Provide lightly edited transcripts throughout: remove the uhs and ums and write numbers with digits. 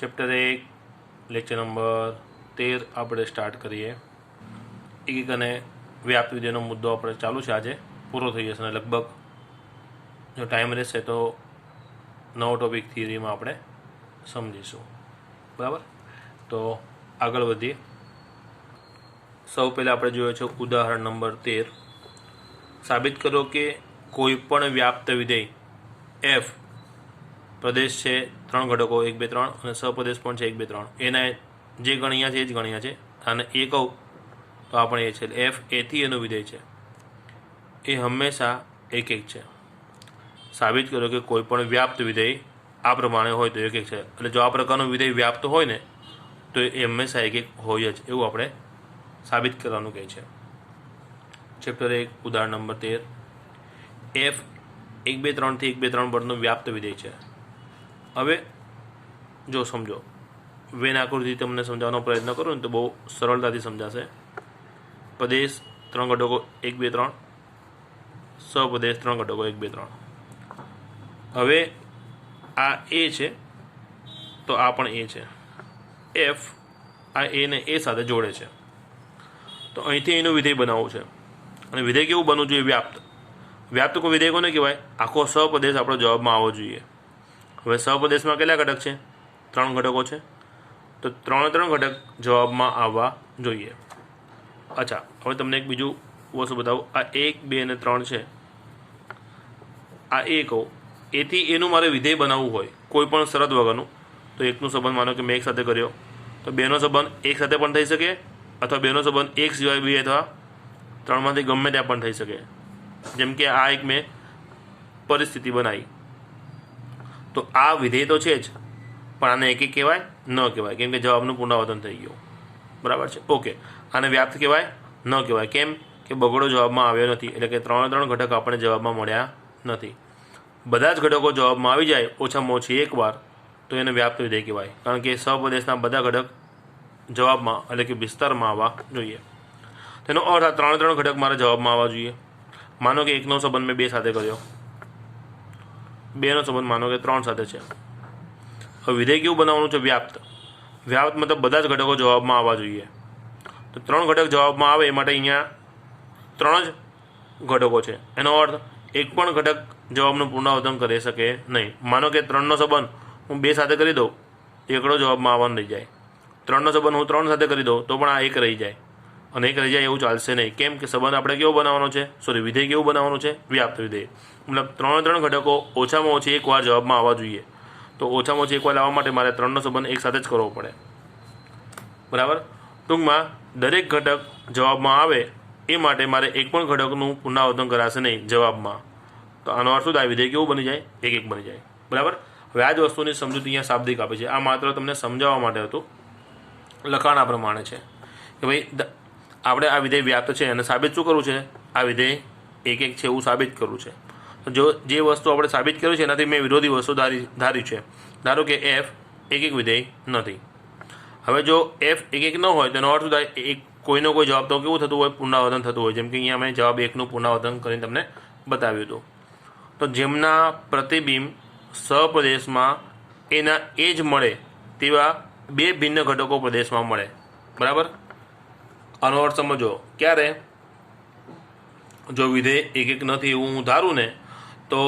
Chapter 1 lecture number 13 આપણે start કરીએ. એક અને વ્યાપ્ત વિધેયનો મુદ્દો આપણે ચાલુ છે, આજે પૂરો થઈ જશે અને લગભગ જો ટાઈમ રહેશે તો નવો ટોપિક થિયરીમાં આપણે સમજીશું. બરાબર, તો આગળ વધીએ. સૌ પહેલાં આપણે જોઈએ છે ઉદાહરણ નંબર 13. સાબિત કરો કે કોઈ પણ વ્યાપ્ત વિધેય એફ પ્રદેશ છે 3 ઘટકો 1 2 3 અને સપ્રદેશ પણ છે 1 2 3. એના જે ગણ્યા છે એ જ ગણ્યા છે અને એ કહું તો આપણે એ છે એફ એથી એનું વિધેય છે એ હંમેશા એક એક છે. સાબિત કરો કે કોઈ પણ વ્યાપ્ત વિધેય આ પ્રમાણે હોય તો એક એક છે. એટલે જો આ પ્રકારનું વિધેય વ્યાપ્ત હોય ને તો એ હંમેશા એક એક હોય જ, એવું આપણે સાબિત કરવાનું કહે છે. ચેપ્ટર 1 ઉદાહરણ નંબર 13. એફ 1 2 3 થી 1 2 3 પરનું વ્યાપ્ત વિધેય છે. હવે જો સમજો, વેન આકૃતિ તમને સમજાવવાનો પ્રયત્ન કરું ને તો બહુ સરળતાથી સમજાશે. પ્રદેશ 3 ઘટકો 1 2 3, સપ્રદેશ 3 ઘટકો 1 2 3. હવે આ એ છે તો આ પણ એ છે. એફ આ એને એ સાથે જોડે છે તો અહીંથી એનું વિધેય બનાવવું છે. અને વિધેય કેવું બનવું જોઈએ? વ્યાપ્ત. વ્યાપ્ત કોઈ વિધેય કોને કહેવાય? આખો સપ્રદેશ આપણો જવાબમાં આવવો જોઈએ. હવે સપ્રદેશમાં કેટલા ઘટક છે? 3 ઘટકો છે, તો 3 ઘટક જવાબમાં આવવા જોઈએ. અચ્છા, હવે તમને એક બીજું વસ્તુ બતાવું. આ 1 2 અને 3 છે, આ એ કહું એથી એનું મારે વિધેય બનાવવું હોય કોઈ પણ શરત વગરનું, તો એકનો સંબંધ માનો કે મેં એક સાથે કર્યો તો બેનો સંબંધ એક સાથે પણ થઈ શકે, અથવા બેનો સંબંધ એક સિવાય બે અથવા 3માંથી ગમે ત્યાં પણ થઈ શકે. જેમ કે આ એક મેં પરિસ્થિતિ બનાવી, તો આ વિધેય તો છે જ, પણ આને એક એક કહેવાય? ન કહેવાય, કેમ કે જવાબનું પુનરાવર્તન થઈ ગયું. બરાબર છે, ઓકે. આને વ્યાપ્ત કહેવાય? ન કહેવાય. કેમ કે બગડો જવાબમાં આવ્યો નથી, એટલે કે 3 ઘટક આપણને જવાબમાં મળ્યા નથી. બધા જ ઘટકો જવાબમાં આવી જાય ઓછામાં ઓછી એકવાર તો એને વ્યાપ્ત વિધેય કહેવાય, કારણ કે સપ્રદેશના બધા ઘટક જવાબમાં એટલે કે વિસ્તારમાં આવવા જોઈએ. તેનો અર્થ આ 3 ઘટક મારા જવાબમાં આવવા જોઈએ. માનો કે એકનો સંબંધ મેં 2 સાથે કર્યો, 2નો સંબંધ માનો કે 3 સાથે છે. હવે વિધેય કેવું બનાવવાનું છે? વ્યાપ્ત. વ્યાપ્ત મતલબ બધા જ ઘટકો જવાબમાં આવવા જોઈએ. તો 3 ઘટક જવાબમાં આવે એ માટે અહીંયા 3 જ ઘટકો છે. એનો અર્થ એક પણ ઘટક જવાબનું પુનરાવર્તન કરી શકે નહીં. માનો કે 3નો સંબંધ હું 2 સાથે કરી દઉં, એકડો જવાબમાં આવવાનો રહી જાય. 3નો સંબંધ હું 3 સાથે કરી દઉં તો પણ આ એક રહી જાય, અને એક રહી જાય એવું ચાલશે નહીં. કેમ કે સંબંધ આપણે કેવો બનાવવાનો છે? વિધેય કેવું બનાવવાનું છે? વ્યાપ્ત વિધેય. મતલબ 3 ઘટકો ઓછામાં ઓછી એકવાર જવાબમાં આવવા જોઈએ. તો ઓછામાં ઓછી એકવાર લાવવા માટે મારે 3નો સંબંધ એક સાથે જ કરવો પડે. બરાબર. ટૂંકમાં દરેક ઘટક જવાબમાં આવે એ માટે મારે એક પણ ઘટકનું પુનરાવર્તન કરાશે નહીં જવાબમાં. તો આનો અર્થ શું થાય? વિધેય કેવું બની જાય? એક એક બની જાય. બરાબર. હવે આ જ વસ્તુની સમજૂતી અહીંયા શાબ્દિક આપી છે. આ માત્ર તમને સમજાવવા માટે હતું. લખાણ આ પ્રમાણે છે કે ભાઈ આપણે આ વિધેય વ્યાપ્ત છે અને સાબિત શું કરવું છે? આ વિધેય એક એક છે એવું સાબિત કરવું છે. જો જે વસ્તુ આપણે સાબિત કર્યું છે એનાથી મેં વિરોધી વસ્તુ ધાર્યું છે. ધારો કે એફ એક એક વિધેય નથી. હવે જો એફ એક એક ન હોય તેનો અર્થ શું થાય? એક કોઈનો કોઈ જવાબ તો કેવું થતું હોય? પુનરાવર્તન થતું હોય. જેમ કે અહીંયા મેં જવાબ 1નું પુનરાવર્તન કરીને તમને બતાવ્યું હતું. તો જેમના પ્રતિબિંબ સપ્રદેશમાં એના એ જ મળે તેવા 2 ભિન્ન ઘટકો પ્રદેશમાં મળે. બરાબર. આનો અર્થ સમજો. ક્યારે? જો વિધેય એક એક નથી એવું હું ધારું ને તો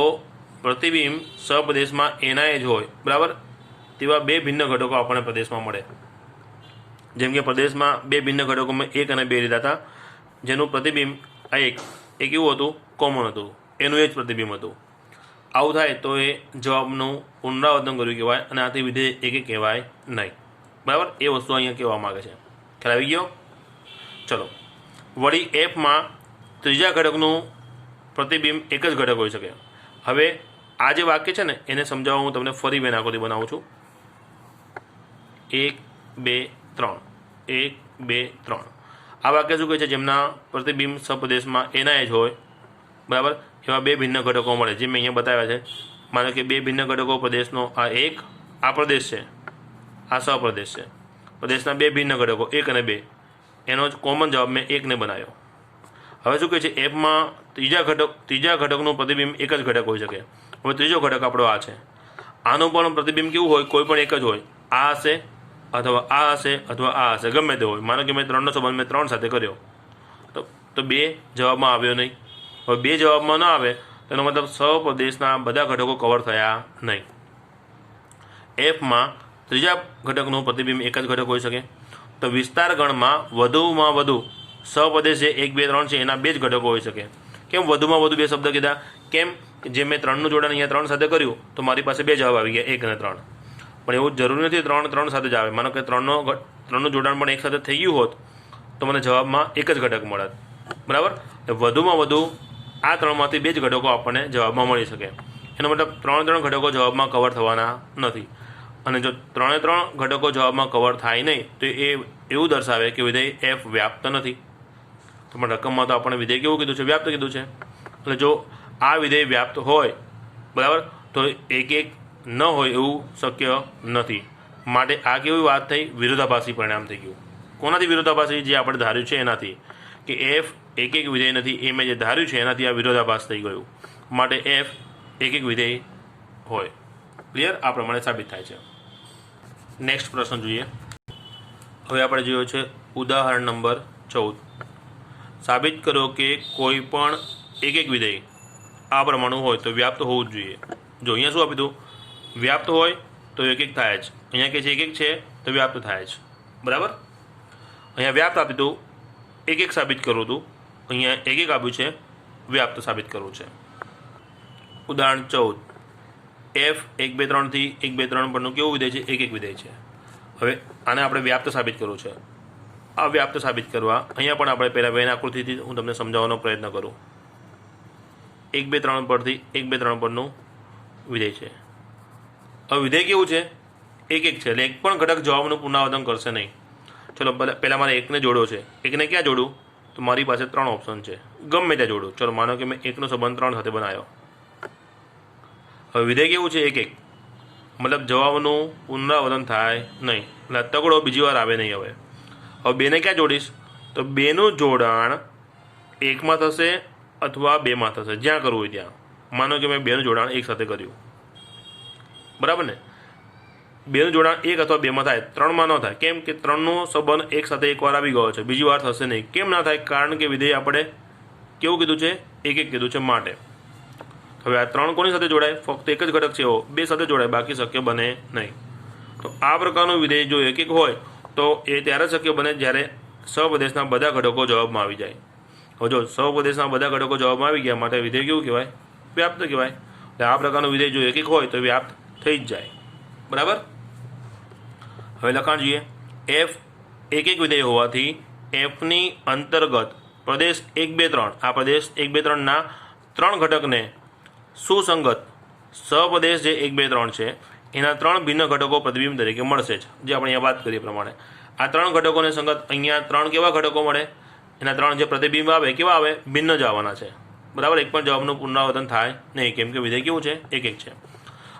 પ્રતિબિંબ સપ્રદેશમાં એના એ જ હોય, બરાબર, તેવા 2 ભિન્ન ઘટકો આપણને પ્રદેશમાં મળે. જેમ કે પ્રદેશમાં 2 ભિન્ન ઘટકોમાં 1 અને 2 લીધા હતા, જેનું પ્રતિબિંબ આ એક એવું હતું, કોમન હતું, એનું એ જ પ્રતિબિંબ હતું. આવું થાય તો એ જવાબનું પુનરાવર્તન કર્યું કહેવાય, અને આથી વિધેય એક એક કહેવાય નહીં. બરાબર. એ વસ્તુ અહીંયા કહેવા માગે છે. ખ્યાલ આવી ગયો? ચલો. વળી એફમાં ત્રીજા ઘટકનું પ્રતિબિંબ એક જ ઘટક હોઈ શકે. હવે આ જે વાક્ય છે ને એને સમજાવવા હું તમને ફરી વેન આકૃતિ બનાવું છું. 1 2 3, 1 2 3. આ વાક્ય શું કહે છે? જેમના પ્રતિબિંબ સપ્રદેશમાં એના એ જ હોય, બરાબર, એવા 2 ભિન્ન ઘટકો મળે. જે મેં અહીંયા બતાવ્યા છે. માનો કે 2 ભિન્ન ઘટકો પ્રદેશનો આ એક, આ પ્રદેશ છે, આ સપ્રદેશ છે. પ્રદેશના 2 ભિન્ન ઘટકો 1 અને 2, એનો જ કોમન જવાબ મેં 1ને બનાવ્યો. હવે શું કહે છે? એફમાં ત્રીજા ઘટકનું પ્રતિબિંબ એક જ ઘટક હોઈ શકે. હવે ત્રીજો ઘટક આપણો આ છે. આનું પણ પ્રતિબિંબ કેવું હોય? કોઈ પણ એક જ હોય. આ હશે અથવા આ હશે અથવા આ હશે, ગમે તે હોય. માનો કે મેં 3નો સંબંધ મેં 3 સાથે કર્યો તો 2 જવાબમાં આવ્યો નહીં. હવે 2 જવાબમાં ન આવે તેનો મતલબ સહપ્રદેશના બધા ઘટકો કવર થયા નહીં. એફમાં ત્રીજા ઘટકનું પ્રતિબિંબ એક જ ઘટક હોઈ શકે. તો વિસ્તાર ગણમાં વધુમાં વધુ સહપ્રદેશ જે 1, 2, 3 છે એના 2 જ ઘટકો હોઈ શકે. કેમ વધુમાં વધુ 2 શબ્દ કીધા? કેમ જે મેં 3નું જોડાણ અહીંયા 3 સાથે કર્યું તો મારી પાસે 2 જવાબ આવી ગયા, 1 અને 3. પણ એવું જરૂરી નથી 3 સાથે જ આવે. માનો કે 3નું જોડાણ પણ એક સાથે થઈ ગયું હોત તો મને જવાબમાં એક જ ઘટક મળત. બરાબર? વધુમાં વધુ આ 3માંથી 2 જ ઘટકો આપણને જવાબમાં મળી શકે. એનો મતલબ 3 ઘટકો જવાબમાં કવર થવાના નથી. અને જો 3 ઘટકો જવાબમાં કવર થાય નહીં તો એ એવું દર્શાવે કે વિધેય એફ વ્યાપ્ત નથી. તો પણ રકમમાં તો આપણે વિધેય કેવું કીધું છે? વ્યાપ્ત કીધું છે. એટલે જો આ વિધેય વ્યાપ્ત હોય, બરાબર, તો 1 ન હોય એવું શક્ય નથી. માટે આ કેવી વાત થઈ? વિરોધાભાસી પરિણામ થઈ ગયું. કોનાથી વિરોધાભાસી? જે આપણે ધાર્યું છે એનાથી, કે એફ 1 વિધેય નથી એ મેં જે ધાર્યું છે એનાથી આ વિરોધાભાસ થઈ ગયું. માટે એફ 1 વિધેય હોય. ક્લિયર? આ પ્રમાણે સાબિત થાય છે. નેક્સ્ટ પ્રશ્ન જોઈએ. હવે આપણે જોયો છે ઉદાહરણ નંબર 14. સાબિત કરો કે કોઈ પણ 1 વિધેય આ પ્રમાણનું હોય તો વ્યાપ્ત હોવું જ જોઈએ. જો અહીંયા શું આપ્યું હતું? વ્યાપ્ત હોય તો 1 થાય જ. અહીંયા કે છે 1 છે તો વ્યાપ્ત થાય જ. બરાબર? અહીંયા વ્યાપ્ત આપ્યું હતું, 1 સાબિત કરવું હતું. અહીંયા 1 આપ્યું છે, વ્યાપ્ત સાબિત કરવું છે. ઉદાહરણ 14. એફ 1, 2, 3 થી 1, 2, 3 પરનું કેવું વિધેય છે? 1 વિધેય છે. હવે આને આપણે વ્યાપ્ત સાબિત કરવું છે. આ વ્યાપ્ત સાબિત કરવા અહીંયા પણ આપણે પહેલાં વેન આકૃતિથી હું તમને સમજાવવાનો પ્રયત્ન કરું. 1, 2, 3 પરથી 1, 2, 3 પરનું વિધેય છે. હવે વિધેય કેવું છે? 1 છે. એટલે એક પણ ઘટક જવાબનું પુનરાવર્તન કરશે નહીં. ચલો પહેલાં મારે 1ને જોડો છે. 1ને ક્યાં જોડું? તો મારી પાસે 3 ઓપ્શન છે, ગમે ત્યાં જોડું. ચલો માનો કે મેં 1નો સંબંધ 3 સાથે બનાવ્યો. હવે વિધેય કેવું છે? 1 મતલબ જવાબનું પુનરાવર્તન થાય નહીં. એટલે તગડો બીજી વાર આવે નહીં. હવે 2ને ક્યાં જોડીશ? તો 2નું જોડાણ 1માં થશે અથવા 2માં થશે, જ્યાં કરવું હોય ત્યાં. માનો કે મેં 2નું જોડાણ 1 સાથે કર્યું, બરાબર ને? 2નું જોડાણ 1 અથવા 2માં થાય, 3માં ન થાય. કેમ કે 3નો સંબંધ 1 સાથે એકવાર આવી ગયો છે, બીજી વાર થશે નહીં. કેમ ના થાય? કારણ કે વિધેય આપણે કેવું કીધું છે? 1 કીધું છે. માટે હવે આ 3 કોની સાથે જોડાય? ફક્ત 1 જ ઘટક છે એવો 2 સાથે જોડાય, બાકી શક્ય બને નહીં. તો આ પ્રકારનું વિધેય જો 1 હોય તો એ ત્યારે શક્ય બને જ્યારે સહપ્રદેશના બધા ઘટકો જવાબમાં આવી જાય. હવે જો સહપ્રદેશના બધા ઘટકો જવાબમાં આવી ગયા, માટે વિધેય કેવું કહેવાય? વ્યાપ્ત કહેવાય. એટલે આ પ્રકારનું વિધેય જો 1 હોય તો વ્યાપ્ત થઈ જ જાય. બરાબર? હવે લખાણ જોઈએ. એફ 1 વિધેય હોવાથી એફની અંતર્ગત પ્રદેશ 1, 2, 3 આ પ્રદેશ 1, 2, 3ના 3 ઘટકને સુસંગત સહપ્રદેશ જે 1, 2, 3 છે એના 3 ભિન્ન ઘટકો પ્રતિબિંબ તરીકે મળશે જ. જે આપણે અહીંયા વાત કરીએ પ્રમાણે આ 3 ઘટકોને સંગત અહીંયા 3 કેવા ઘટકો મળે? એના 3 જે પ્રતિબિંબ આવે કેવા આવે? ભિન્ન જ આવવાના છે. બરાબર? એક પણ જવાબનું પુનરાવર્તન થાય નહીં, કેમ કે વિધેય કેવું છે? 1 છે.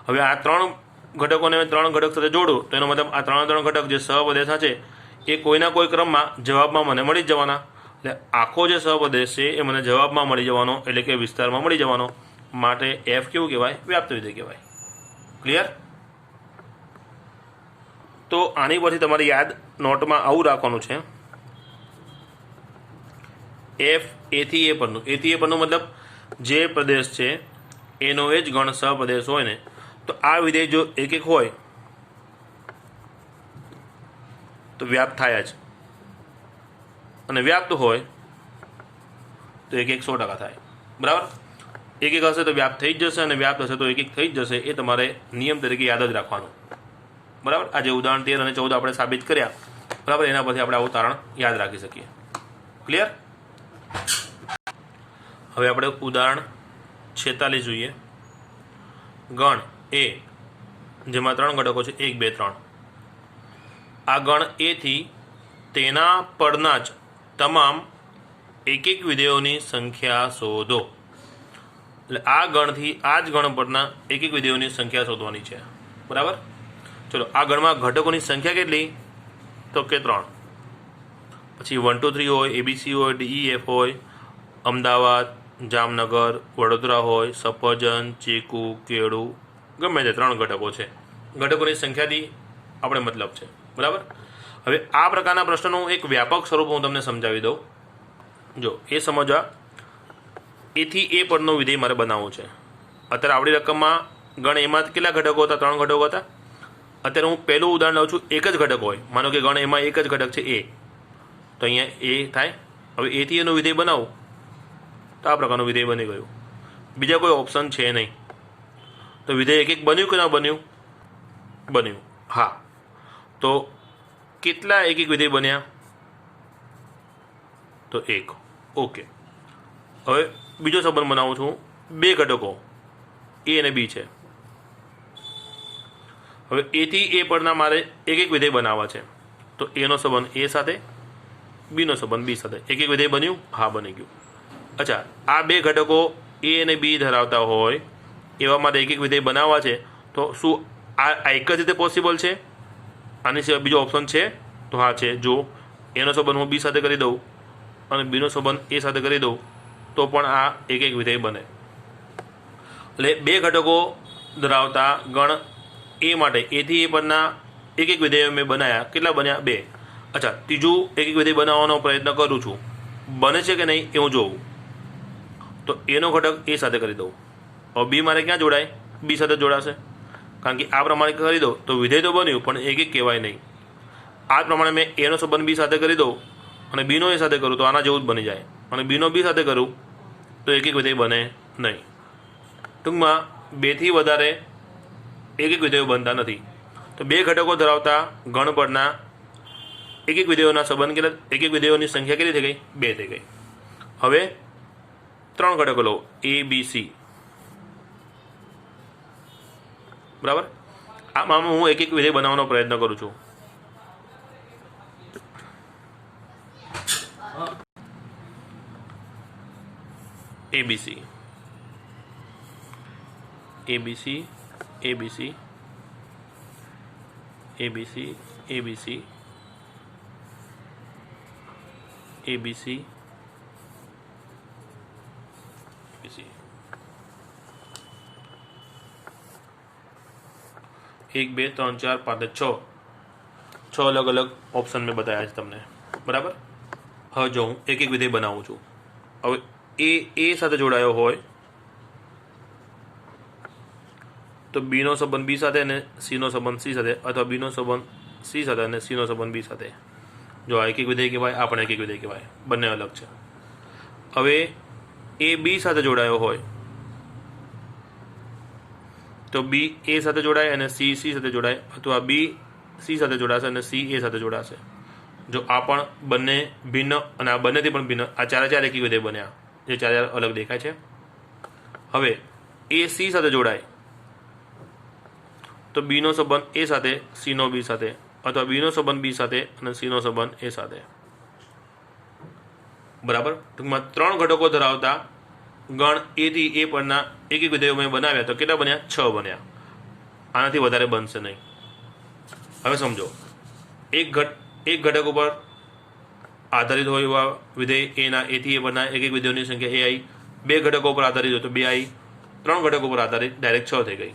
હવે આ 3 ઘટકોને 3 ઘટક સાથે જોડું તો એનો મતલબ આ 3 ઘટક જે સહપ્રદેશના છે એ કોઈના કોઈ ક્રમમાં જવાબમાં મને મળી જ જવાના. એટલે આખો જે સહપ્રદેશ છે એ મને જવાબમાં મળી જવાનો, એટલે કે વિસ્તારમાં મળી જવાનો. માટે એફ કેવું કહેવાય? વ્યાપ્ત વિધેય કહેવાય. ક્લિયર? તો આની પરથી તમારે યાદ નોટમાં આવું રાખવાનું છે. એફ એથી એ પરનું મતલબ જે પ્રદેશ છે એનો એ જ ગણ સહપ્રદેશ હોય ને, તો આ વિધેય જો 1 હોય તો વ્યાપ્ત થાય જ, અને વ્યાપ્ત હોય તો 1 100% થાય. બરાબર? 1 હશે તો વ્યાપ્ત થઈ જ જશે, અને વ્યાપ્ત હશે તો 1 થઈ જ જશે. એ તમારે નિયમ તરીકે યાદ જ રાખવાનું. બરાબર? આજે ઉદાહરણ 13 અને 14 આપણે સાબિત કર્યા. બરાબર? એના પરથી આપણે આવું તારણ યાદ રાખી શકીએ. ક્લિયર? હવે આપણે ઉદાહરણ 46 જોઈએ. ગણ એ જેમાં 3 ઘટકો છે 1, 2, 3. આ ગણ એ થી તેના પરના જ તમામ 1 વિધેયોની સંખ્યા શોધો. એટલે આ ગણથી આ જ ગણ પરના 1 વિધેયોની સંખ્યા શોધવાની છે. બરાબર? ચલો આ ગણમાં ઘટકોની સંખ્યા કેટલી? તો કે 3. પછી 1, 2, 3 હોય, ABC હોય, DE, F હોય, અમદાવાદ, જામનગર, વડોદરા હોય, સફરજન, ચીકુ, કેળું, ગમે તે 3 ઘટકો છે. ઘટકોની સંખ્યાથી આપણે મતલબ છે, બરાબર. હવે આ પ્રકારના પ્રશ્નનું એક વ્યાપક સ્વરૂપ હું તમને સમજાવી દઉં. જો એ સમજવા, એથી એ પદનો વિધેય મારે બનાવવું છે. અત્યારે આપણી રકમમાં ગણ એમાં કેટલા ઘટકો હતા? 3 ઘટકો હતા. અત્યારે હું પહેલું ઉદાહરણ લઉં છું. એક જ ઘટક હોય, માનો કે ગણ એમાં એક જ ઘટક છે એ, તો અહીંયા એ થાય. હવે એથી એનું વિધેય બનાવું તો આ પ્રકારનું વિધેય બની ગયું. બીજા કોઈ ઓપ્શન છે નહીં. તો વિધેય એક એક બન્યું કે ના બન્યું? બન્યું. હા. તો કેટલા એક એક વિધેય બન્યા? તો 1. ઓકે. હવે બીજો સંબંધ બનાવું છું. 2 ઘટકો એ અને બી છે. હવે એથી એ પરના મારે એક એક વિધેય બનાવવા છે. તો એનો સંબંધ એ સાથે, બીનો સંબંધ બી સાથે. એક એક વિધેય બન્યું? હા, બની ગયું. અચ્છા, આ 2 ઘટકો એ અને બી ધરાવતા હોય એવા મારે એક એક વિધેય બનાવવા છે. તો શું આ એક જ રીતે પોસિબલ છે? આની સિવાય બીજો ઓપ્શન છે? તો હા છે. જો એનો સંબંધ હું બી સાથે કરી દઉં અને બીનો સંબંધ એ સાથે કરી દઉં તો પણ આ એક એક વિધેય બને. એટલે 2 ઘટકો ધરાવતા ગણ એ માટે એથી એ પરના એક એક વિધેયો મેં બનાવ્યા. કેટલા બન્યા? 2. અચ્છા, ત્રીજું એક એક વિધેય બનાવવાનો પ્રયત્ન કરું છું. બને છે કે નહીં એ હું જોઉં. તો એનો ઘટક એ સાથે કરી દઉં. હવે બી મારે ક્યાં જોડાય? બી સાથે જોડાશે. કારણ કે આ પ્રમાણે કરી દો તો વિધેય તો બન્યું પણ એક એક કહેવાય નહીં. આ પ્રમાણે મેં એનો સંબંધ બી સાથે કરી દઉં અને બીનો એ સાથે કરું તો આના જેવું જ બની જાય. અને બીનો બી સાથે કરું તો એક એક વિધેય બને નહીં. ટૂંકમાં 2 થી વધારે એક એક વિધેયો બનતા નથી. તો 2 ઘટકો ધરાવતા ગણ પરના એક એક વિધેયોના સંબંધ કેટલા? એક એક વિધેયોની સંખ્યા કેટલી થઈ ગઈ? 2 થઈ ગઈ. હવે 3 ઘટકો લો, એ બી સી, બરાબર. આમાં હું એક એક વિધેય બનાવવાનો પ્રયત્ન કરું છું. ABC, ABC, ABC, ABC, ABC, ABC, ABC. 1 2 3 4 5 6 અલગ અલગ ઓપ્શન મેં બતાવ્યા છે તમને, બરાબર. હવે જો હું એક એક વિધેય બનાવું છું. હવે એ સાથે જોડાયો હોય તો બીનો સંબંધ બી સાથે અને સીનો સંબંધ સી સાથે, અથવા બીનો સંબંધ સી સાથે અને સીનો સંબંધ બી સાથે. જો આ એક એક વિધેય કહેવાય, આ પણ એક એક વિધેય કહેવાય. બંને અલગ છે. હવે એ બી સાથે જોડાયો હોય તો બી એ સાથે જોડાય અને સી સી સાથે જોડાય, અથવા બી સી સાથે જોડાશે અને સી એ સાથે જોડાશે. જો આ પણ બંને ભિન્ન અને આ બંનેથી પણ ભિન્ન, આ 4 4 એકી વિધેય બન્યા જે 4 4 અલગ દેખાય છે. હવે એ સી સાથે જોડાય તો બીનો સંબંધ એ સાથે, સીનો બી સાથે, અથવા બીનો સંબંધ બી સાથે અને સીનો સંબંધ એ સાથે, બરાબર. ટૂંકમાં 3 ઘટકો ધરાવતા ગણ એથી એ પરના એક એક વિધેયો મેં બનાવ્યા તો કેટલા બન્યા? 6 બન્યા. આનાથી વધારે બનશે નહીં. હવે સમજો, એક ઘટક ઉપર આધારિત હોય એવા વિધેય એના એથી એ પરના એક એક વિધેયોની સંખ્યા એ આવી. 2 ઘટકો પર આધારિત હોય તો 2 આવી. 3 ઘટકો પર આધારિત ડાયરેક્ટ 6 થઈ ગઈ.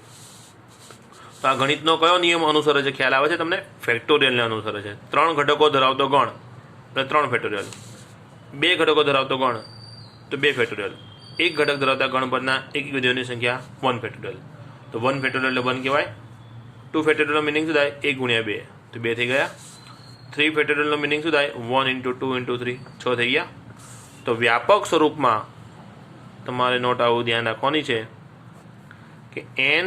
તો આ ગણિતનો કયો નિયમ અનુસરે છે? ખ્યાલ આવે છે તમને? ફેક્ટોરિયલને અનુસરે છે. 3 ઘટકો ધરાવતો ગણ એટલે 3 ફેક્ટોરિયલ. 2 ઘટકો ધરાવતો ગણ તો 2 ફેક્ટોરિયલ. 1 ઘટક ધરાવતા ગણ પરના એક વિધેયોની સંખ્યા 1 ફેક્ટોરિયલ. તો 1 ફેક્ટોરિયલ એટલે 1 કહેવાય. 2 ફેક્ટોરિયલનો મિનિંગ શું થાય? 1 ગુણ્યા 2 તો 2 થઈ ગયા. 3 ફેક્ટોરિયલનો મિનિંગ શું થાય? 1 × 2 × 3 6 થઈ ગયા. તો વ્યાપક સ્વરૂપમાં તમારે નોટ આવું ધ્યાન રાખવાની છે કે n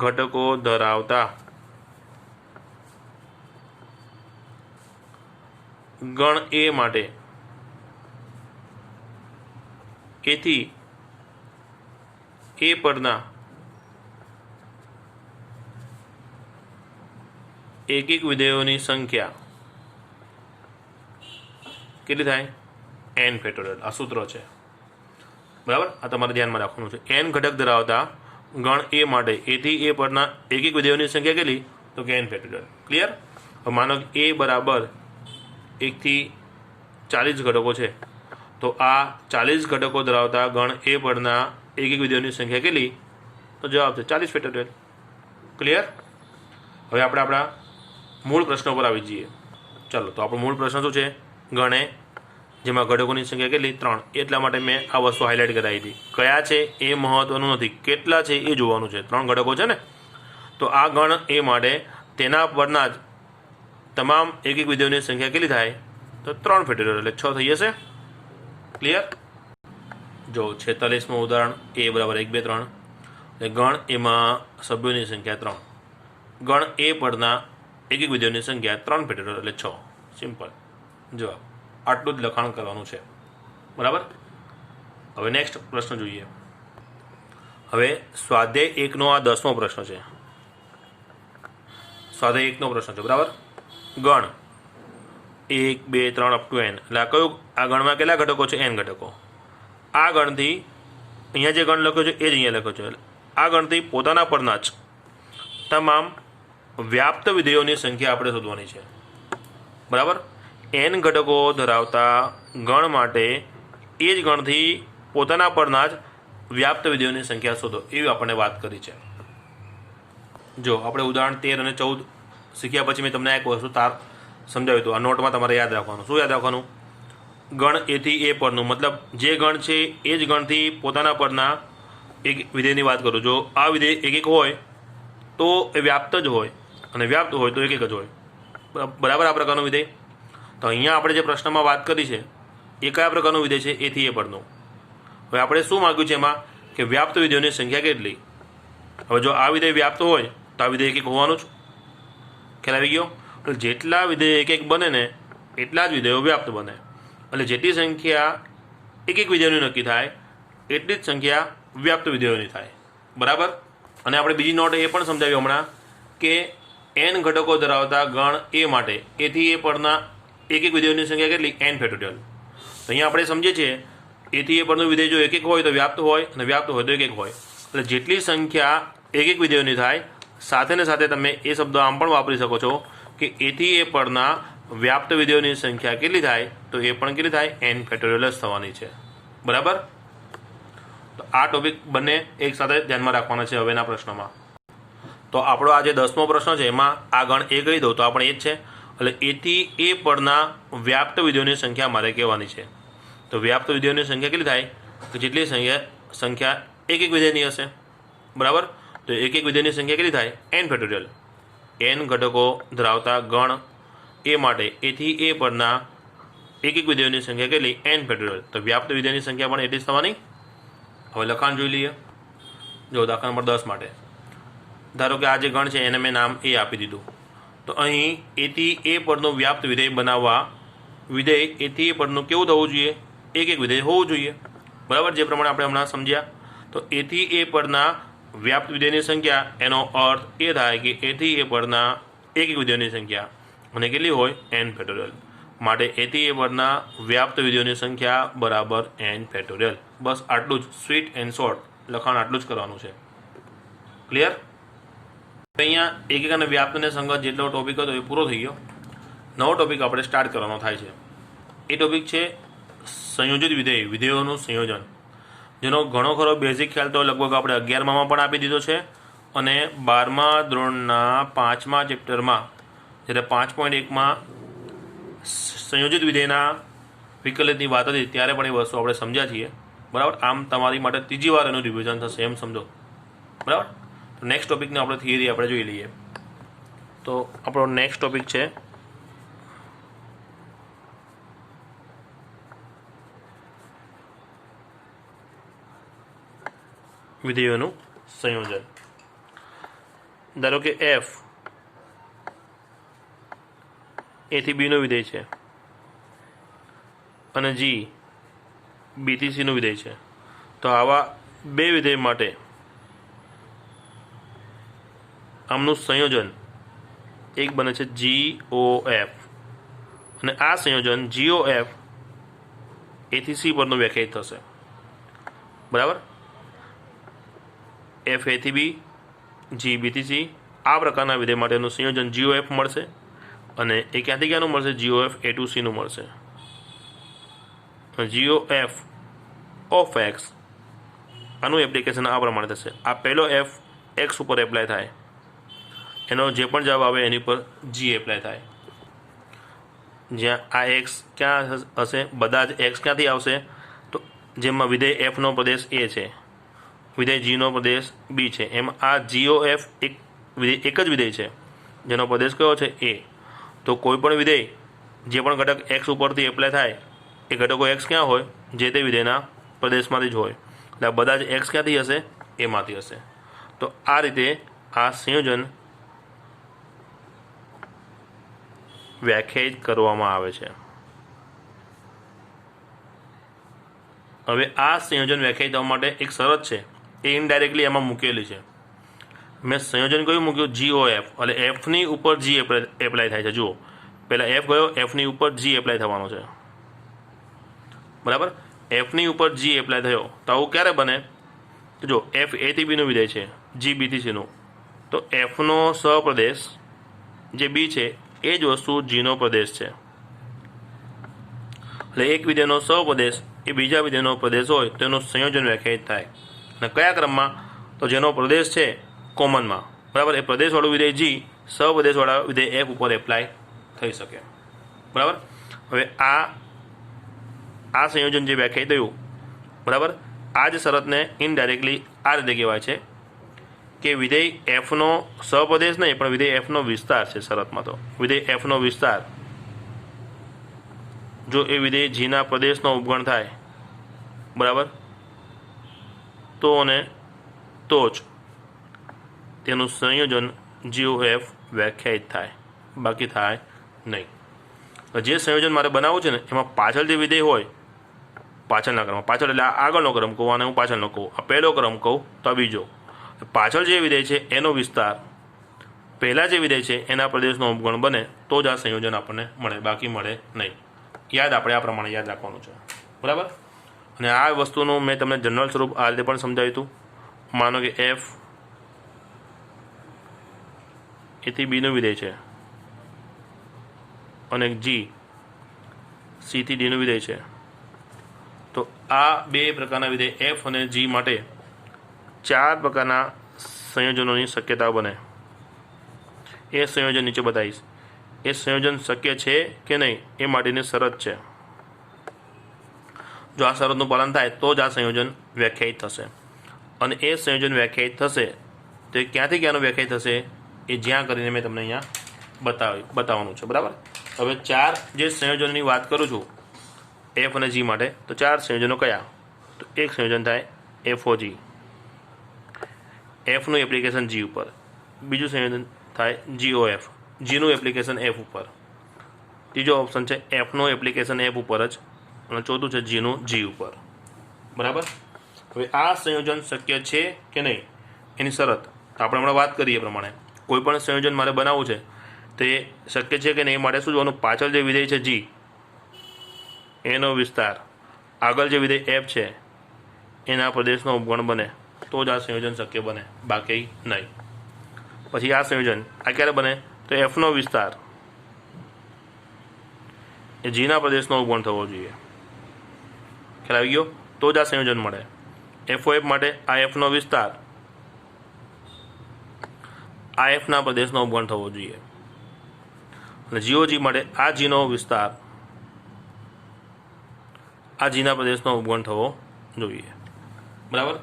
ઘટકો ધરાવતા ગણ એ માટે એથી એ પરના એક એક વિધેયોની સંખ્યા કેટલી થાય? n factorial. આ સૂત્ર છે, બરાબર. આ તમારે ધ્યાનમાં રાખવાનું છે. n ઘટક ધરાવતા ગણ એ માટે એથી એ પરના એક એક વિધેયોની સંખ્યા કેટલી? તો કે n ફેક્ટોરિયલ. ક્લિયર? હવે માનો કે એ બરાબર 1 થી 40 ઘટકો છે તો આ 40 ઘટકો ધરાવતા ગણ એ પરના એક એક વિધેયોની સંખ્યા કેટલી? તો જવાબ છે 40 ફેક્ટોરિયલ. ક્લિયર? હવે આપણે આપણા મૂળ પ્રશ્નો પર આવી જઈએ. ચાલો, તો આપણો મૂળ પ્રશ્ન શું છે? ગણે જેમાં ઘટકોની સંખ્યા કેટલી? 3. એટલા માટે મેં આ વસ્તુ હાઇલાઇટ કરાવી હતી. કયા છે એ મહત્વનું નથી, કેટલા છે એ જોવાનું છે. 3 ઘટકો છે ને, તો આ ગણ એ માટે તેના પરના જ તમામ એક એક વિધેયોની સંખ્યા કેટલી થાય? તો 3 ફેક્ટોરિયલ એટલે 6 થઈ જશે. ક્લિયર? જો 46મું ઉદાહરણ a બરાબર 1 2 3 એટલે ગણ એમાં સભ્યોની સંખ્યા 3, ગણ એ પરના એક એક વિધેયોની સંખ્યા 3 ફેક્ટોરિયલ એટલે 6. સિમ્પલ જવાબ. આટલું જ લખાણ કરવાનું છે. બરાબર. હવે નેક્સ્ટ પ્રશ્ન જોઈએ. હવે સ્વાધ્યાય 1નો આ 10મો પ્રશ્ન છે. સ્વાધ્યાય 1નો પ્રશ્ન છે. બરાબર. ગણ 1 2 3 અપ ટુ n એટલે આ કયું? આ ગણમાં કેટલા ઘટકો છે? n ઘટકો. આ ગણથી અહીંયા જે ગણ લખ્યો છે એ જ અહીંયા લખ્યો છે. આ ગણથી પોતાના પરના જ તમામ વ્યાપ્ત વિધેયોની સંખ્યા આપણે શોધવાની છે. બરાબર. n ઘટકો ધરાવતા ગણ માટે એ જ ગણથી પોતાના પરના જ વ્યાપ્ત વિધેયોની સંખ્યા શોધો, એવી આપણને વાત કરી છે. જો આપણે ઉદાહરણ 13 અને 14 શીખ્યા પછી મેં તમને એક વસ્તુ સમજાવ્યું હતું. આ નોટમાં તમારે યાદ રાખવાનું. શું યાદ રાખવાનું? ગણ એથી એ પરનું, મતલબ જે ગણ છે એ જ ગણથી પોતાના પરના એક વિધેયની વાત કરું. જો આ વિધેય એક એક હોય તો એ વ્યાપ્ત જ હોય, અને વ્યાપ્ત હોય તો એક એક જ હોય. બરાબર. આ પ્રકારનું વિધેય. તો અહીંયા આપણે જે પ્રશ્નમાં વાત કરી છે એ કયા પ્રકારનું વિધેય છે? એથી એ પરનું. હવે આપણે શું માગ્યું છે એમાં? કે વ્યાપ્ત વિધેયોની સંખ્યા કેટલી? હવે જો આ વિધેય વ્યાપ્ત હોય તો આ વિધેય એક એક હોવાનું જ. ખ્યાલ આવી ગયો? એટલે જેટલા વિધેય એક એક બને ને એટલા જ વિધેયો વ્યાપ્ત બને. એટલે જેટલી સંખ્યા એક એક વિધેયોની નક્કી થાય એટલી જ સંખ્યા વ્યાપ્ત વિધેયોની થાય. બરાબર. અને આપણે બીજી નોટ એ પણ સમજાવી હમણાં કે n ઘટકો ધરાવતા ગણ એ માટે એથી એ પરના એક એક વિધેયોની સંખ્યા કેટલી? n factorial. તો અહીંયા આપણે સમજીએ છીએ એથી એ પરનું વિધેય જો એક એક હોય તો વ્યાપ્ત હોય, અને વ્યાપ્ત હોય તો એક એક હોય. એટલે જેટલી સંખ્યા એક એક વિધેયોની થાય, સાથે ને સાથે તમે એ શબ્દ આમ પણ વાપરી શકો છો કે એથી એ પરના વ્યાપ્ત વિધેયોની સંખ્યા કેટલી થાય? તો એ પણ કેટલી થાય? n ફેક્ટોરિયલ જ થવાની છે. બરાબર. તો આ ટોપિક બંને એક સાથે ધ્યાનમાં રાખવાના છે હવેના પ્રશ્નોમાં. તો આપણો આ જે 10મો પ્રશ્ન છે એમાં આ ગણ એ કહી દઉં તો આપણે એ જ છે. એટલે એથી એ પરના વ્યાપ્ત વિધેયોની સંખ્યા મારે કહેવાની છે. તો વ્યાપ્ત વિધેયોની સંખ્યા કેટલી થાય? તો જેટલી સંખ્યા એક એક વિધેયની હશે. બરાબર. તો એક એક વિધેયની સંખ્યા કેટલી થાય? n factorial. n ઘટકો ધરાવતા ગણ એ માટે એથી એ પરના એક એક વિધેયોની સંખ્યા કેટલી? n factorial. તો વ્યાપ્ત વિધેયની સંખ્યા પણ એટલી જ થવાની. હવે લખાણ જોઈ લઈએ. જો દાખલા નંબર 10 માટે ધારો કે આ જે ગણ છે એને મેં નામ એ આપી દીધું. તો અહીં એથી એ પરનું વ્યાપ્ત વિધેય બનાવવા વિધેય એથી એ પરનું કેવું થવું જોઈએ? એક એક વિધેય હોવું જોઈએ. બરાબર. જે પ્રમાણે આપણે હમણાં સમજ્યા. તો એથી એ પરના વ્યાપ્ત વિધેયની સંખ્યા, એનો અર્થ એ થાય કે એથી એ પરના એક એક વિધેયોની સંખ્યા અને કેટલી હોય? n factorial. માટે એથી એ પરના વ્યાપ્ત વિધેયોની સંખ્યા બરાબર n ફેક્ટોરિયલ. બસ આટલું જ. સ્વીટ એન્ડ શોર્ટ લખાણ આટલું જ કરવાનું છે. ક્લિયર? અહીંયા એક એક અને વ્યાપ્ત અને સંગત જેટલો ટોપિક હતો એ પૂરો થઈ ગયો. નવો ટોપિક આપણે સ્ટાર્ટ કરવાનો થાય છે. એ ટોપિક છે સંયોજિત વિધેય, વિધેયોનું સંયોજન, જેનો ઘણો ખરો બેઝિક ખ્યાલ તો લગભગ આપણે 11મામાં પણ આપી દીધો છે, અને 12મા ધોરણના 5મા ચેપ્ટરમાં જ્યારે 5.1માં સંયોજિત વિધેયના વિકલિતની વાત હતી ત્યારે પણ એ વસ્તુ આપણે સમજ્યા છીએ. બરાબર. આમ તમારી માટે ત્રીજી વાર એનું રિવિઝન થશે એમ સમજો. બરાબર. તો નેક્સ્ટ ટોપિકને આપણે થિયરી આપણે જોઈ લઈએ. તો આપણો નેક્સ્ટ ટોપિક છે વિધેયોનું સંયોજન. ધારો કે f એથી બીનું વિધેય છે અને g બીથી સીનું વિધેય છે. તો આવા બે વિધેય માટે આમનું સંયોજન એક બને છે GOF, અને આ સંયોજન GOF એથી સી પરનું વ્યાખ્યાયિત થશે. બરાબર. f એથી બી, g બીથી સી, આ પ્રકારના વિધેય માટેનું સંયોજન GOF મળશે. અને એ ક્યાંથી ક્યાંનું મળશે? GOF a to c નું મળશે. GOF ઓફ એક્સ આનું એપ્લિકેશન આ પ્રમાણે થશે. આ પહેલો f x ઉપર એપ્લાય થાય એનો જે પણ જવાબ આવે એની પર જી એપ્લાય થાય. જ્યાં આ એક્સ ક્યાં હશે, બધા જ એક્સ ક્યાંથી આવશે, તો જેમાં વિધેય એફનો પ્રદેશ એ છે, વિધેય જીનો પ્રદેશ બી છે, એમ આ જીઓ એફ એક જ વિધેય છે જેનો પ્રદેશ કયો છે એ. તો કોઈ પણ વિધેય જે પણ ઘટક એક્સ ઉપરથી એપ્લાય થાય એ ઘટકો એક્સ ક્યાં હોય, જે તે વિધેયના પ્રદેશમાંથી જ હોય. એટલે બધા જ એક્સ ક્યાંથી હશે, એમાંથી હશે. તો આ રીતે આ સંયોજન વ્યાખ્યાયિત કરવામાં આવે છે. હવે આ સંયોજન વ્યાખ્યાયિત થવા માટે એક શરત છે, એ ઇનડાયરેક્ટલી એમાં મૂકેલી છે. મેં સંયોજન કયું મૂક્યું, જીઓ એફ, એટલે એફની ઉપર જી એપ્લાય થાય છે. જુઓ, પહેલાં એફ ગયો, એફની ઉપર જી એપ્લાય થવાનો છે, બરાબર. એફની ઉપર જી એપ્લાય થયો તો આવું ક્યારે બને, તો જો એફ એથી બીનું વિધેય છે, જી બીથી સીનું, તો એફનો સહપ્રદેશ જે બી છે એ જ વસ્તુ જીનો પ્રદેશ છે. એટલે એક વિધેયનો સહપ્રદેશ એ બીજા વિધેયનો પ્રદેશ હોય તો એનું સંયોજન વ્યાખ્યાયિત થાય. અને કયા ક્રમમાં, તો જેનો પ્રદેશ છે કોમનમાં, બરાબર, એ પ્રદેશવાળું વિધેય જી સહપ્રદેશવાળા વિધેય એફ ઉપર એપ્લાય થઈ શકે, બરાબર. હવે આ સંયોજન જે વ્યાખ્યાયિત થયું, બરાબર, આ જ શરતને ઇનડાયરેક્ટલી આ રીતે કહેવાય છે કે વિધેય એફનો સહપ્રદેશ નહીં પણ વિધેય એફનો વિસ્તાર છે. શરતમાં તો વિધેય એફનો વિસ્તાર જો એ વિધેય જીના પ્રદેશનો ઉપગણ થાય, બરાબર, તો જ તેનું સંયોજન જીઓ એફ વ્યાખ્યાયિત થાય, બાકી થાય નહીં. જે સંયોજન મારે બનાવવું છે ને એમાં પાછળ જે વિધેય હોય, પાછળના ક્રમમાં, પાછળ એટલે આગળનો ક્રમ કહું અને હું પાછળનો કહું, આ પહેલો ક્રમ કહું તો આ બીજો. પાછળ જે વિધેય છે એનો વિસ્તાર પહેલાં જે વિધેય છે એના પ્રદેશનો ઉપગણ બને તો જ આ સંયોજન આપણને મળે, બાકી મળે નહીં. યાદ આપણે આ પ્રમાણે યાદ રાખવાનું છે, બરાબર. અને આ વસ્તુનું મેં તમને જનરલ સ્વરૂપ આ રીતે પણ સમજાવ્યું હતું. માનો કે એફ એથી બીનું વિધેય છે અને જી સીથી ડીનું વિધેય છે. તો આ બે પ્રકારના વિધેય એફ અને જી માટે 4 પ્રકારના સંયોજનોની શક્યતા બને. એ સંયોજન નીચે બતાવીશ. એ સંયોજન શક્ય છે કે નહીં એ માટેની શરત છે. જો આ શરતનું પાલન થાય તો જ આ સંયોજન વ્યાખ્યાયિત થશે. અને એ સંયોજન વ્યાખ્યાયિત થશે તો એ ક્યાંથી ક્યાંનું વ્યાખ્યાયિત થશે એ જ્યાં કરીને મેં તમને અહીંયા બતાવવાનું છે, બરાબર. હવે 4 જે સંયોજનની વાત કરું છું એફ અને જી માટે, તો 4 સંયોજનો કયા, તો એક સંયોજન થાય એફઓજી, એફનું એપ્લિકેશન જી ઉપર. બીજું સંયોજન થાય જીઓએફ, જીનું એપ્લિકેશન એફ ઉપર. ત્રીજો ઓપ્શન છે એફનું એપ્લિકેશન એફ ઉપર જ, અને ચોથું છે જીનું જી ઉપર, બરાબર. હવે આ સંયોજન શક્ય છે કે નહીં એની શરત આપણે હમણાં વાત કરીએ પ્રમાણે કોઈ પણ સંયોજન મારે બનાવવું છે તો એ શક્ય છે કે નહીં એ માટે શું જોવાનું, પાછળ જે વિધેય છે જી એનો વિસ્તાર, આગળ જે વિધેય એફ છે એના પ્રદેશનો ઉપગણ બને તો જ આ સંયોજન શક્ય બને, બાકી નહીં. પછી આ સંયોજન આ ક્યારે બને, તો એફનો વિસ્તાર એ જીના પ્રદેશનો ઉપગણ થવો જોઈએ. ખ્યાલ આવી ગયો, તો જ આ સંયોજન મળે. એફઓએફ માટે આ એફનો વિસ્તાર આ એફના પ્રદેશનો ઉપગણ થવો જોઈએ. અને જીઓજી માટે આ જીનો વિસ્તાર આ જીના પ્રદેશનો ઉપગણ થવો જોઈએ, બરાબર.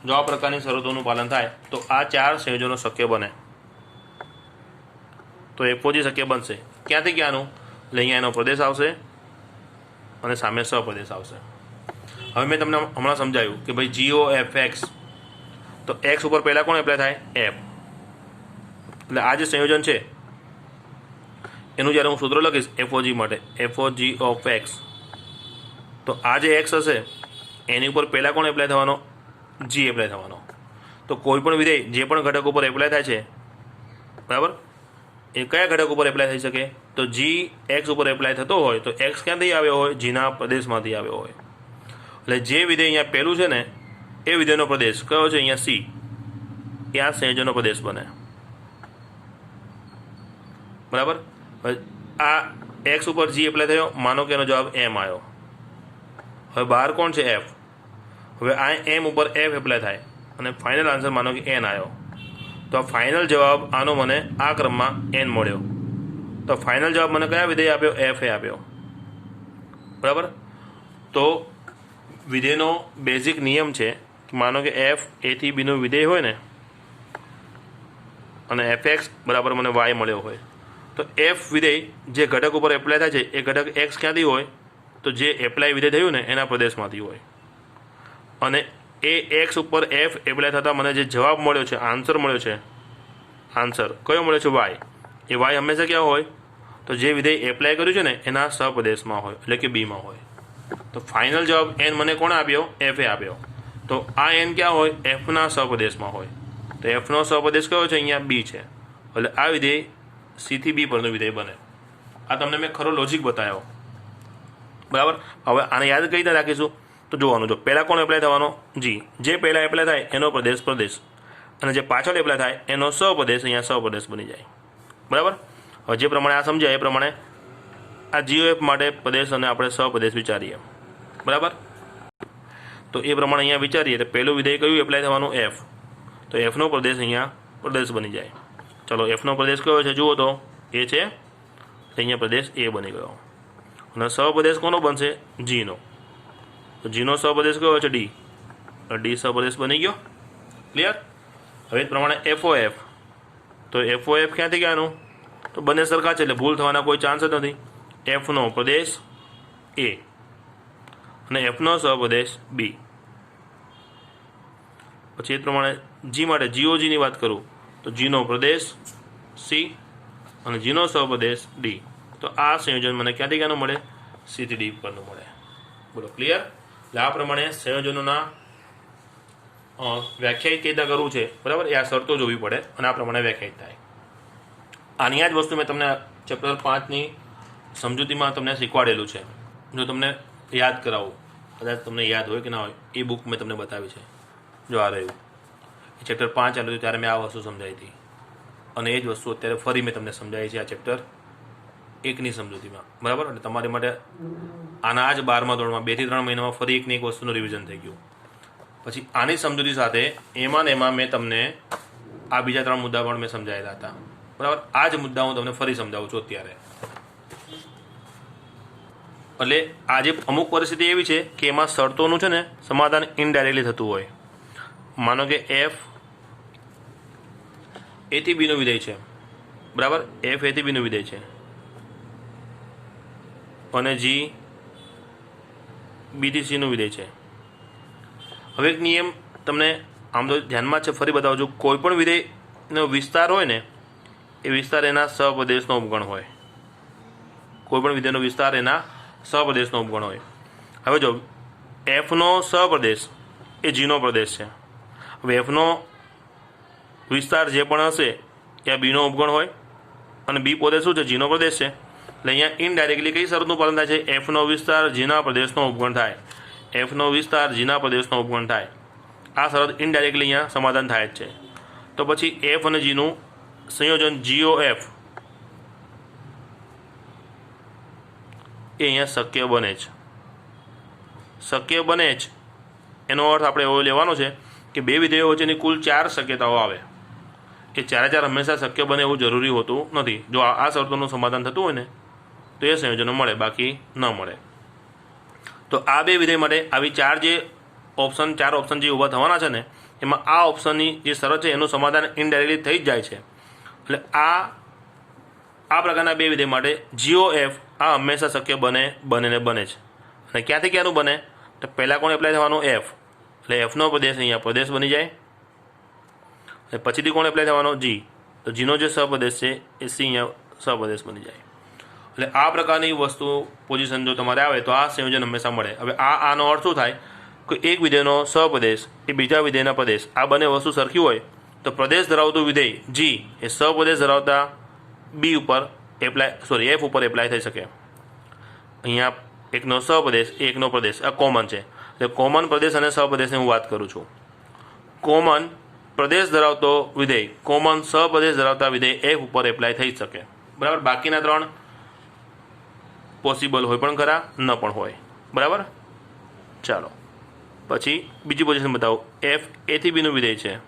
જો આ પ્રકારની શરતોનું પાલન થાય તો આ 4 સંયોજનો શક્ય બને. તો એફઓજી શક્ય બનશે. ક્યાંથી ક્યાંનું, એટલે અહીંયા એનો પ્રદેશ આવશે અને સામે સહપ્રદેશ આવશે. હવે મેં તમને હમણાં સમજાવ્યું કે ભાઈ જીઓ એફ એક્સ, તો એક્સ ઉપર પહેલાં કોણ એપ્લાય થાય, એફ. એટલે આ જે સંયોજન છે એનું જ્યારે હું સૂત્ર લખીશ એફઓજી માટે, એફઓજી ઓફ એક્સ, તો આ જે એક્સ હશે એની ઉપર પહેલાં કોણ એપ્લાય થવાનો, જી એપ્લાય થવાનો. તો કોઈ પણ વિધેય જે પણ ઘટક ઉપર એપ્લાય થાય છે, બરાબર, એ કયા ઘટક ઉપર એપ્લાય થઈ શકે, તો જી એક્સ ઉપર એપ્લાય થતો હોય તો એક્સ ક્યાંથી આવ્યો હોય, જીના પ્રદેશમાંથી આવ્યો હોય. એટલે જે વિધેય અહીંયા પહેલું છે ને એ વિધેયનો પ્રદેશ કયો છે, અહીંયા સી, એ આ સંયોજનનો પ્રદેશ બને, બરાબર. આ એક્સ ઉપર જી એપ્લાય થયો, માનો કે એનો જવાબ એમ આવ્યો. હવે બહાર કોણ છે, એફ. હવે આ એમ ઉપર એફ એપ્લાય થાય અને ફાઇનલ આન્સર માનો કે એન આવ્યો. તો ફાઇનલ જવાબ આનો મને આ ક્રમમાં n મળ્યો. તો ફાઇનલ જવાબ મને કયા વિધેય આપ્યો? f એ આપ્યો. બરાબર. તો વિધેયનો બેઝિક નિયમ છે કે માનો કે f a થી b નું વિધેય હોય ને અને fx બરાબર મને y મળ્યો હોય, તો f વિધેય જે ઘટક ઉપર એપ્લાય થાય છે એ ઘટક x ક્યાંથી હોય? તો જે એપ્લાય વિધેય થયું ને એના પ્રદેશમાંથી હોય. અને એ x ઉપર f એપ્લાય થતાં મને જે જવાબ મળ્યો છે, આન્સર મળ્યો છે, આન્સર કયો મળ્યો છે? y. એ y હંમેશા ક્યાં હોય? તો જે વિધેય એપ્લાય કર્યું છે ને એના સહપ્રદેશમાં હોય, એટલે કે બીમાં હોય. તો ફાઇનલ જવાબ n મને કોણે આપ્યો? f એ આપ્યો. તો આ n ક્યાં હોય? fના સહપ્રદેશમાં હોય. તો fનો સહપ્રદેશ કયો છે? અહીંયા b છે. એટલે આ વિધેય c થી b પરનું વિધેય બને. આ તમને મેં ખરો લોજિક બતાવ્યો. બરાબર. હવે આને યાદ કઈ રીતે રાખીશું? તો જોવાનું, જો પહેલાં કોણ એપ્લાય થવાનો? g. જે પહેલાં એપ્લાય થાય એનો પ્રદેશ, અને જે પાછળ એપ્લાય થાય એનો સહપ્રદેશ અહીંયા સહપ્રદેશ બની જાય. બરાબર. હવે જે પ્રમાણે આ સમજાય એ પ્રમાણે આ GOF માટે પ્રદેશ અને આપણે સહપ્રદેશ વિચારીએ. બરાબર. તો એ પ્રમાણે અહીંયા વિચારીએ તો પહેલું વિધેય કયું એપ્લાય થવાનું? f. તો fનો પ્રદેશ અહીંયા પ્રદેશ બની જાય. ચલો, fનો પ્રદેશ કયો છે જુઓ તો એ છે, અહીંયા પ્રદેશ એ બની ગયો. અને સહપ્રદેશ કોનો બનશે? gનો. તો gનો સહપ્રદેશ કયો છે? d. d સહપ્રદેશ બની ગયો. ક્લિયર. હવે એ પ્રમાણે FOF. તો FOF ક્યાંથી ક્યાંનું? તો બંને સરખા છે એટલે ભૂલ થવાના કોઈ ચાન્સ જ નથી. fનો પ્રદેશ a અને fનો સહપ્રદેશ b. પછી એ પ્રમાણે g માટે GOGની વાત કરું તો gનો પ્રદેશ c અને gનો સહપ્રદેશ d. તો આ સંયોજન મને ક્યાંથી ક્યાંનું મળે? c થી d પરનું મળે. બોલો, ક્લિયર. એટલે આ પ્રમાણે સંયોજનોના વ્યાખ્યાયિત કઈ રીતે કરવું છે, બરાબર, એ આ શરતો જોવી પડે અને આ પ્રમાણે વ્યાખ્યાયિત થાય. આની આ જ વસ્તુ મેં તમને ચેપ્ટર 5ની સમજૂતીમાં તમને શીખવાડેલું છે. જો તમને યાદ કરાવું, કદાચ તમને યાદ હોય કે ના હોય, એ બુક મેં તમને બતાવી છે. જો આ રહ્યું એ ચેપ્ટર 5 ચાલુ હતું ત્યારે મેં આ વસ્તુ સમજાવી હતી, અને એ જ વસ્તુ અત્યારે ફરી મેં તમને સમજાવી છે આ ચેપ્ટર 1ની સમજૂતીમાં. બરાબર. એટલે તમારી માટે આના આ જ 12મા ધોરણમાં 2 થી 3 મહિનામાં ફરી એકની એક વસ્તુનું રિવિઝન થઈ ગયું. પછી આની સમજૂતી સાથે એમાં ને એમાં મેં તમને આ બીજા 3 મુદ્દા પણ મેં સમજાવેલા હતા. બરાબર. આ જ મુદ્દા હું તમને ફરી સમજાવું છું અત્યારે. એટલે આજે અમુક પરિસ્થિતિ એવી છે કે એમાં શરતોનું છે ને સમાધાન ઇનડાયરેક્ટલી થતું હોય. માનો કે f a થી b નું વિધેય છે. બરાબર. f a થી b નું વિધેય છે અને g b થી c નું વિધેય છે. હવે એક નિયમ તમને આમ તો ધ્યાનમાં છે, ફરી બતાવું છું. કોઈ પણ વિધેયનો વિસ્તાર હોય ને એ વિસ્તાર એના સહપ્રદેશનો ઉપગણ હોય. કોઈ પણ વિધેયનો વિસ્તાર એના સહપ્રદેશનો ઉપગણ હોય. હવે જો fનો સહપ્રદેશ એ gનો પ્રદેશ છે. હવે fનો વિસ્તાર જે પણ હશે એ આ bનો ઉપગણ હોય અને b પોતે શું છે? gનો પ્રદેશ છે. એટલે અહીંયા ઇનડાયરેક્ટલી કઈ શરતનું પાલન થાય છે? fનો વિસ્તાર gના પ્રદેશનો ઉપગણ થાય. fનો વિસ્તાર gના પ્રદેશનો ઉપગણ થાય. આ શરત ઇનડાયરેક્ટલી અહીંયા સમાધાન થાય જ છે. તો પછી f અને gનું સંયોજન GOF એ અહીંયા શક્ય બને જ. શક્ય બને જ એનો અર્થ આપણે એવો લેવાનો છે કે બે વિધેયો વચ્ચેની કુલ 4 શક્યતાઓ આવે. એ 4 હંમેશા શક્ય બને એવું જરૂરી હોતું નથી. જો આ શરતોનું સમાધાન થતું હોય ને તો એ સંયોજનો મળે, બાકી ન મળે. તો આ બે વિધેય માટે આવી 4 ઓપ્શન જે ઊભા થવાના છે ને એમાં આ ઓપ્શનની જે શરત છે એનું સમાધાન ઇનડાયરેક્ટલી થઈ જ જાય છે. એટલે આ પ્રકારના બે વિધેય માટે GOF આ હંમેશા શક્ય બને જ. અને ક્યાંથી ક્યાંનું બને? તો પહેલાં કોણ એપ્લાય થવાનું? f. એટલે fનો પ્રદેશ અહીંયા પ્રદેશ બની જાય. અને પછીથી કોણ એપ્લાય થવાનો? g. તો gનો જે સહપ્રદેશ છે એ c અહીંયા સહપ્રદેશ બની જાય. એટલે આ પ્રકારની વસ્તુ પોઝિશન જો તમારે આવે તો આ સંયોજન હંમેશા મળે. હવે આનો અર્થ શું થાય કે એક વિધેયનો સહપ્રદેશ એ બીજા વિધેયના પ્રદેશ, આ બંને વસ્તુ સરખી હોય તો પ્રદેશ ધરાવતું વિધેય g એ સહપ્રદેશ ધરાવતા f ઉપર એપ્લાય થઈ શકે. અહીંયા એકનો સહપ્રદેશ એકનો પ્રદેશ આ કોમન છે. એટલે કોમન પ્રદેશ અને સહપ્રદેશની હું વાત કરું છું. કોમન પ્રદેશ ધરાવતો વિધેય કોમન સહપ્રદેશ ધરાવતા વિધેય f ઉપર એપ્લાય થઈ શકે. બરાબર. બાકીના 3 પોસિબલ હોય પણ ખરા, ન પણ હોય. બરાબર. ચાલો પછી બીજી પોઝિશન બતાવો. f a થી b નું વિધેય છે.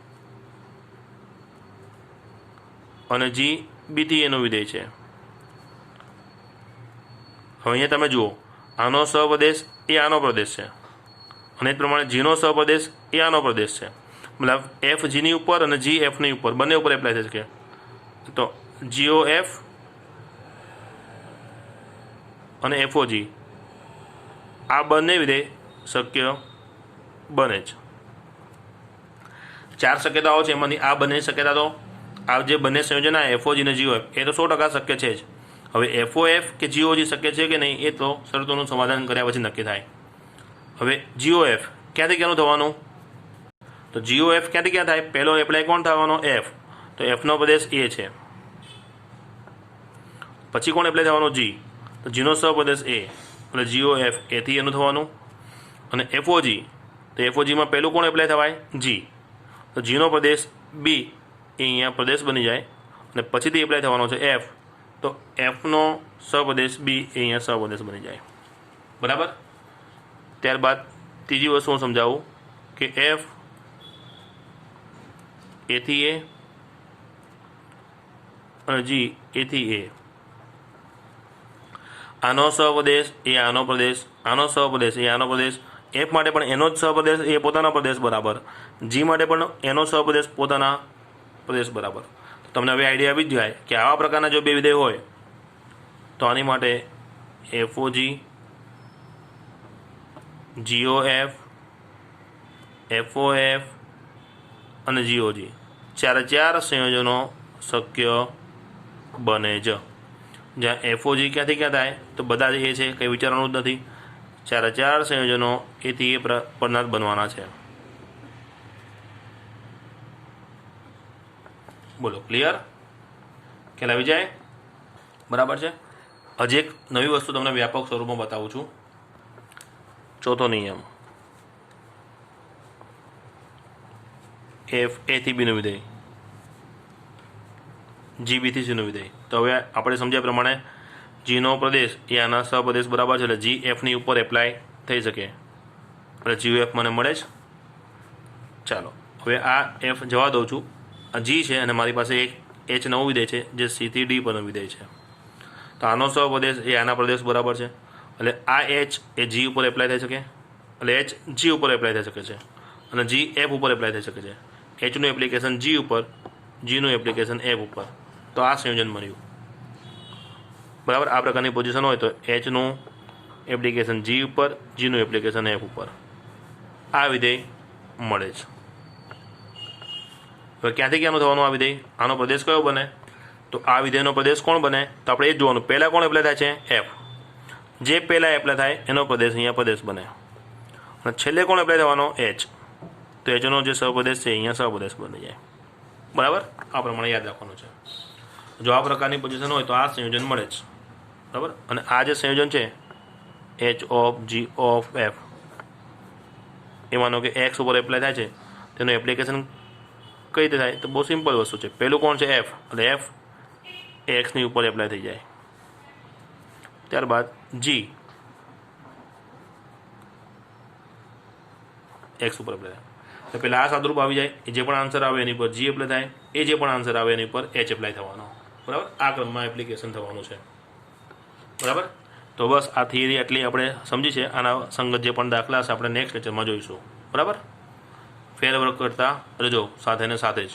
અને જી બીથી એનું વિધેય છે. હવે અહીંયા તમે જુઓ, આનો સહપ્રદેશ એ આનો પ્રદેશ છે અને એ જ પ્રમાણે જીનો સહપ્રદેશ એ આનો પ્રદેશ છે. મતલબ એફ જીની ઉપર અને જી એફની ઉપર બંને ઉપર એપ્લાય થઈ શકે. તો જીઓ એફ અને એફઓજી આ બંને વિધેય શક્ય બને જ. 4 શક્યતાઓ છે, એમાંથી આ બંને શક્યતા તો આ જે બંને સંયોજન આ એફઓજી અને જીઓએફ એ તો 100% શક્ય છે જ. હવે એફઓએફ કે જીઓજી શક્ય છે કે નહીં એ તો શરતોનું સમાધાન કર્યા પછી નક્કી થાય. હવે જીઓએફ ક્યાંથી ક્યાંનું થવાનું? તો જીઓએફ ક્યાંથી ક્યાં થાય? પહેલો એપ્લાય કોણ થવાનો? એફ. તો એફનો પ્રદેશ એ છે. પછી કોણ એપ્લાય થવાનો? જી. તો જીનો સહપ્રદેશ એ એટલે જીઓએફ એથી એનું થવાનું. અને એફઓજી તો એફઓજીમાં પહેલું કોણ એપ્લાય થવાય? જી. તો જીનો પ્રદેશ બી એ અહીંયા પ્રદેશ બની જાય અને પછીથી એપ્લાય થવાનો છે એફ. તો એફનો સહપ્રદેશ બી એ અહીંયા સહપ્રદેશ બની જાય. બરાબર. ત્યારબાદ ત્રીજી વસ્તુ હું સમજાવું કે એફ એથી એ અને જી એથી એ આનો સહપ્રદેશ એ આનો પ્રદેશ, આનો સહપ્રદેશ એ આનો પ્રદેશ. એફ માટે પણ એનો જ સહપ્રદેશ એ પોતાના પ્રદેશ બરાબર. જી માટે પણ એનો સહપ્રદેશ પોતાના પ્રદેશ બરાબર. તો તમને હવે આઈડિયા આવી જ જાય કે આવા પ્રકારના જો બે વિધેય હોય તો આની માટે એફઓજી, જીઓએફ, એફઓએફ અને જીઓજી ચાર સંયોજનો શક્ય બને જ. જ્યાં એફઓજી ક્યાંથી ક્યાં થાય? તો બધા જ એ છે, કંઈ વિચારવાનું જ નથી. ચાર સંયોજનો એથી એ પરના જ બનવાના છે. બોલો, ક્લિયર? ખ્યાલ આવી જાય? બરાબર છે. હજી એક નવી વસ્તુ તમને વ્યાપક સ્વરૂપમાં બતાવું છું. ચોથો નિયમ, એફ એથી બીનું વિધેય, જી બીથી સીનું વિધેય. તો હવે આપણે સમજ્યા પ્રમાણે જીનો પ્રદેશ એ આના સહપ્રદેશ બરાબર છે એટલે જી એફની ઉપર એપ્લાય થઈ શકે એટલે જીઓ એફ મને મળે જ. ચાલો હવે આ એફ જવા દઉં છું. આ જી છે અને મારી પાસે એક એચ નવું વિધેય છે જે સીથી ડી પરનું વિધેય છે. તો આનો સહપ્રદેશ એ આના પ્રદેશ બરાબર છે એટલે આ એચ એ જી ઉપર એપ્લાય થઈ શકે એટલે એચ જી ઉપર એપ્લાય થઈ શકે છે અને જી એફ ઉપર એપ્લાય થઈ શકે છે. એચનું એપ્લિકેશન જી ઉપર, જીનું એપ્લિકેશન એફ ઉપર. તો આ સંયોજન મળ્યું. બરાબર. આ પ્રકારની પોઝિશન હોય તો એચનું એપ્લિકેશન જી ઉપર, જીનું એપ્લિકેશન એફ ઉપર. આ વિધેય મળે છે. હવે ક્યાંથી ક્યાંનું થવાનું આ વિધેય? આનો પ્રદેશ કયો બને? તો આ વિધેયનો પ્રદેશ કોણ બને? તો આપણે એ જ જોવાનું. પહેલાં કોણ એપ્લાય થાય છે? એફ. જે પહેલાં એપ્લાય થાય એનો પ્રદેશ અહીંયા પ્રદેશ બને અને છેલ્લે કોણ એપ્લાય થવાનો? એચ. તો એચનો જે સહપ્રદેશ છે અહીંયા સહપ્રદેશ બની જાય. બરાબર. આ પ્રમાણે યાદ રાખવાનું છે. જો આ પ્રકારની પોઝિશન હોય તો આ સંયોજન મળે જ. બરાબર. અને આ જે સંયોજન છે H of G of F એ માનો કે એક્સ ઉપર એપ્લાય થાય છે તેનું એપ્લિકેશન કઈ રીતે થાય? તો બહુ સિમ્પલ વસ્તુ છે. પહેલું કોણ છે? એફ. એટલે એફ એક્સની ઉપર એપ્લાય થઈ જાય. ત્યારબાદ જી એક્સ ઉપર એપ્લાય થાય. તો પહેલાં આ સાદુરૂપ આવી જાય. એ જે પણ આન્સર આવે એની પર જી એપ્લાય થાય, એ જે પણ આન્સર આવે એની પર એચ એપ્લાય થવાનો. બરાબર. આ ક્રમમાં એપ્લિકેશન થવાનું છે. બરાબર. તો બસ આ થિયરી આટલી આપણે સમજી છે. આના સંગત જે પણ દાખલા હશે આપણે નેક્સ્ટ લેક્ચરમાં જોઈશું. બરાબર. ફેર વર્ક કરતા રહેજો સાથે ને સાથે જ.